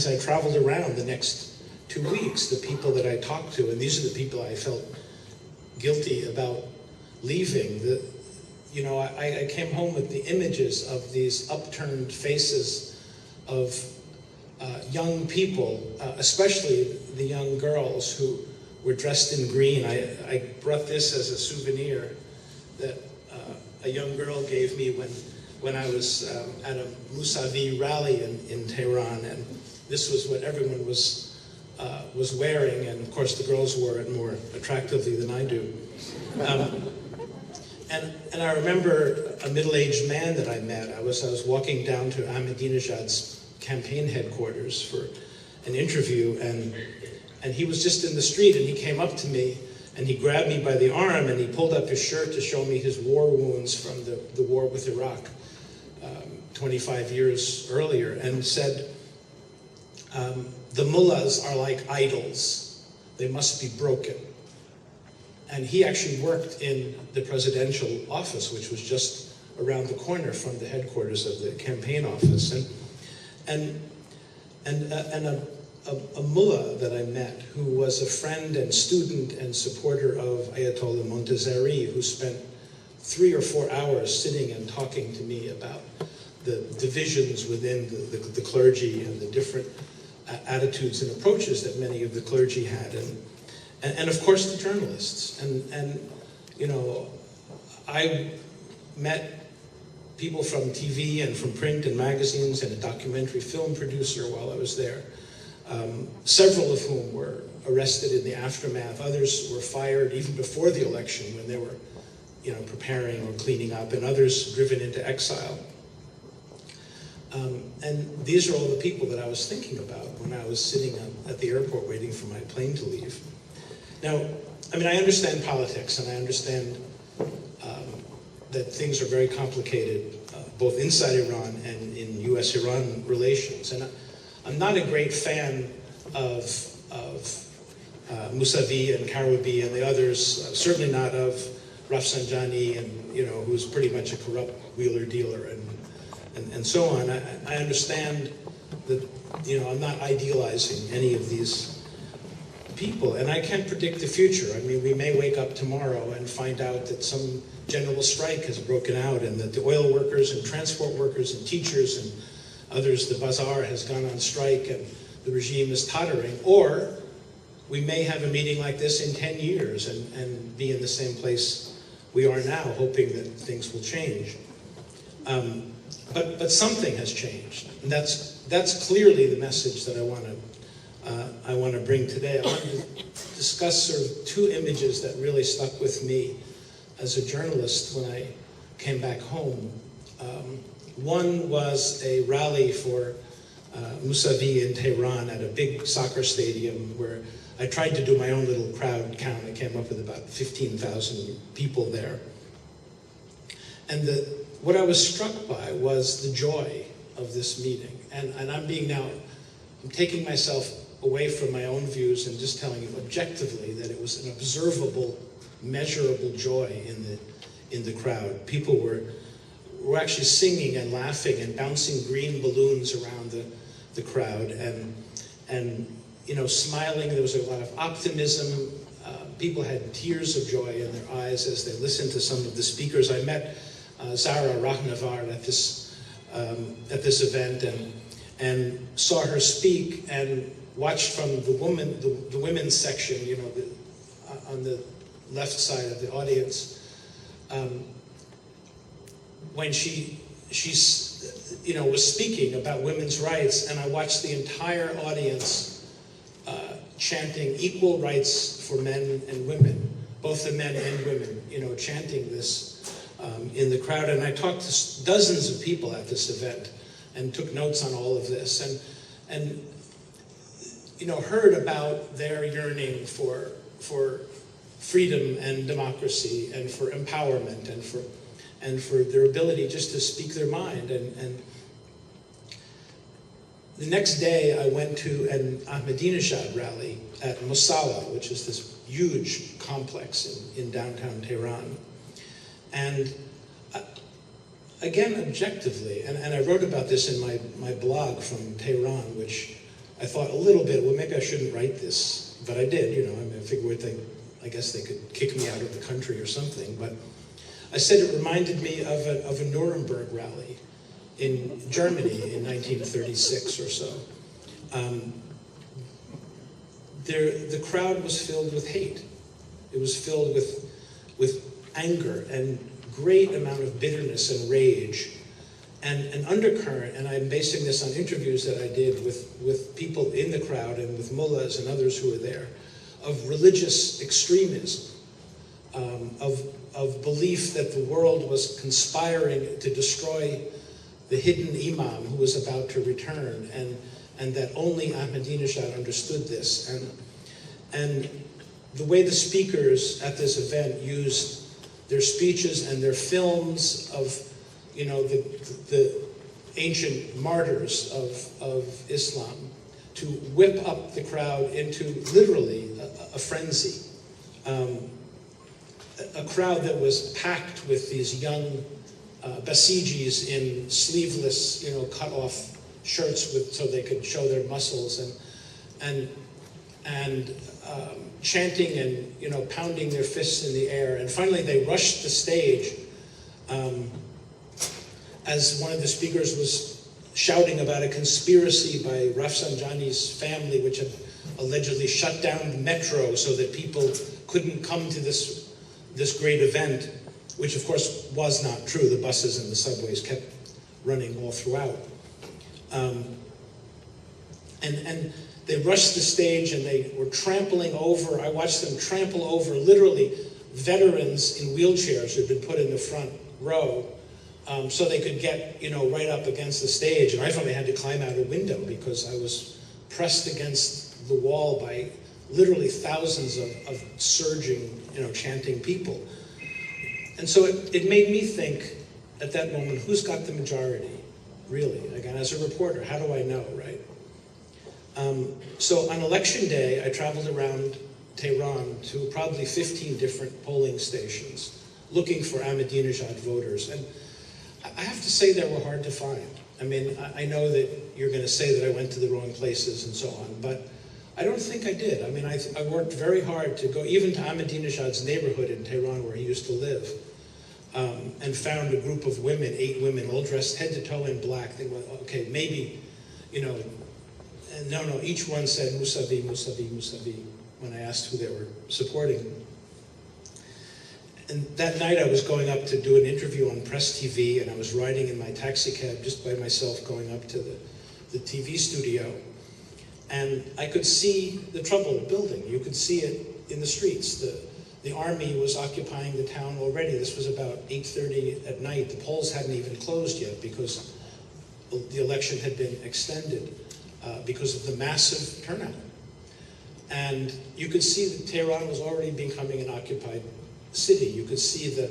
as I traveled around the next 2 weeks, the people that I talked to, and these are the people I felt guilty about leaving. I came home with the images of these upturned faces of young people, especially the young girls who were dressed in green. I brought this as a souvenir that a young girl gave me when I was at a Mousavi rally in Tehran, and this was what everyone was wearing, and of course the girls wore it more attractively than I do. And I remember a middle-aged man that I met. I was walking down to Ahmadinejad's campaign headquarters for an interview, and he was just in the street, and he came up to me, and he grabbed me by the arm, and he pulled up his shirt to show me his war wounds from the war with Iraq 25 years earlier, and said, the mullahs are like idols. They must be broken. And he actually worked in the presidential office, which was just around the corner from the headquarters of the campaign office. And a mullah that I met, who was a friend and student and supporter of Ayatollah Montazeri, who spent 3 or 4 hours sitting and talking to me about the divisions within the clergy and the different attitudes and approaches that many of the clergy had, and of course the journalists. And I met people from TV and from print and magazines, and a documentary film producer while I was there, several of whom were arrested in the aftermath. Others were fired even before the election when they were preparing or cleaning up, and others driven into exile. And these are all the people that I was thinking about when I was sitting at the airport waiting for my plane to leave. Now, I understand politics, and I understand that things are very complicated, both inside Iran and in U.S.-Iran relations. And I'm not a great fan of Mousavi and Karoubi and the others, certainly not of Rafsanjani, and who's pretty much a corrupt wheeler-dealer and so on. I understand that I'm not idealizing any of these people, and I can't predict the future. We may wake up tomorrow and find out that some general strike has broken out, and that the oil workers and transport workers and teachers and others, the bazaar has gone on strike and the regime is tottering. Or we may have a meeting like this in 10 years and be in the same place we are now, hoping that things will change. But something has changed, and that's clearly the message that I want to bring today. I want to discuss sort of 2 images that really stuck with me as a journalist when I came back home. One was a rally for Mousavi in Tehran at a big soccer stadium where I tried to do my own little crowd count. I came up with about 15,000 people there. And what I was struck by was the joy of this meeting. And I'm taking myself away from my own views and just telling you objectively that it was an observable, measurable joy in the crowd. People were actually singing and laughing and bouncing green balloons around the crowd and smiling. There was a lot of optimism. People had tears of joy in their eyes as they listened to some of the speakers. I met Zara Rahnavard at this event and saw her speak and watched from the women's section, on the left side of the audience, when she was speaking about women's rights, and I watched the entire audience chanting equal rights for men and women, both the men and women, chanting this in the crowd. And I talked to dozens of people at this event and took notes on all of this, and heard about their yearning for freedom and democracy and for empowerment and for their ability just to speak their mind. And the next day I went to an Ahmadinejad rally at Mosala, which is this huge complex in downtown Tehran. And again, objectively, and I wrote about this in my blog from Tehran, which I thought a little bit, well, maybe I shouldn't write this, but I did, you know, I mean, I figured I guess they could kick me out of the country or something, but I said it reminded me of a Nuremberg rally in Germany in 1936 or so. The crowd was filled with hate. It was filled with anger and great amount of bitterness and rage, and an undercurrent, and I'm basing this on interviews that I did with people in the crowd and with mullahs and others who were there, of religious extremism, of belief that the world was conspiring to destroy the hidden imam who was about to return, and that only Ahmadinejad understood this. And the way the speakers at this event used their speeches and their films of, you know, the ancient martyrs of Islam to whip up the crowd into literally a frenzy. A crowd that was packed with these young Basijis in sleeveless, you know, cut-off shirts so they could show their muscles, and chanting and, you know, pounding their fists in the air. And finally, they rushed the stage as one of the speakers was shouting about a conspiracy by Rafsanjani's family, which had allegedly shut down the metro so that people couldn't come to this great event, which of course was not true. The buses and the subways kept running all throughout. And they rushed the stage and they were trampling over, I watched them trample over literally veterans in wheelchairs who had been put in the front row so they could get, you know, right up against the stage. And I finally had to climb out a window because I was pressed against the wall by literally thousands of surging, you know, chanting people. And so it made me think at that moment, who's got the majority, really? Again, as a reporter, how do I know, right? So on election day, I traveled around Tehran to probably 15 different polling stations looking for Ahmadinejad voters. And I have to say they were hard to find. I mean, I know that you're going to say that I went to the wrong places and so on, but I don't think I did. I mean, I worked very hard to go even to Ahmadinejad's neighborhood in Tehran where he used to live, and found a group of women, 8 women, all dressed head to toe in black. They went, okay, maybe, you know, and no, each one said Musavi, Musavi, Musavi when I asked who they were supporting. And that night I was going up to do an interview on Press TV, and I was riding in my taxi cab just by myself going up to the TV studio. And I could see the trouble building. You could see it in the streets. The army was occupying the town already. This was about 8:30 at night. The polls hadn't even closed yet because the election had been extended because of the massive turnout. And you could see that Tehran was already becoming an occupied city. You could see the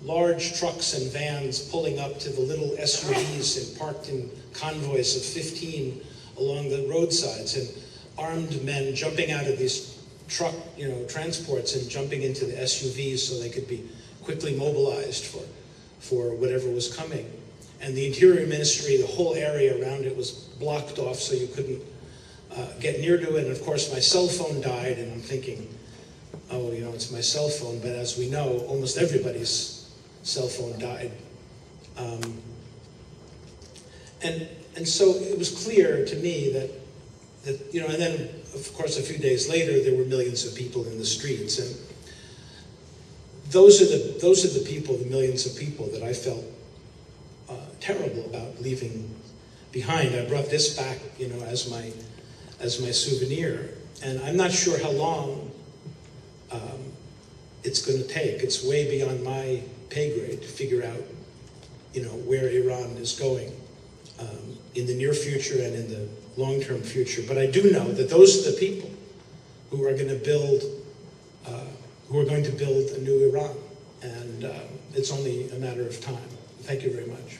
large trucks and vans pulling up to the little SUVs and parked in convoys of 15 along the roadsides, and armed men jumping out of these truck, you know, transports and jumping into the SUVs so they could be quickly mobilized for whatever was coming. And the Interior Ministry, the whole area around it was blocked off so you couldn't get near to it. And of course my cell phone died, and I'm thinking, oh, you know, it's my cell phone, but as we know, almost everybody's cell phone died. And so it was clear to me that, you know, and then of course a few days later there were millions of people in the streets, and those are the people, the millions of people that I felt terrible about leaving behind. I brought this back, you know, as my souvenir, and I'm not sure how long it's going to take. It's way beyond my pay grade to figure out, you know, where Iran is going in the near future and in the long-term future. But I do know that those are the people who are going to build a new Iran, and it's only a matter of time. Thank you very much.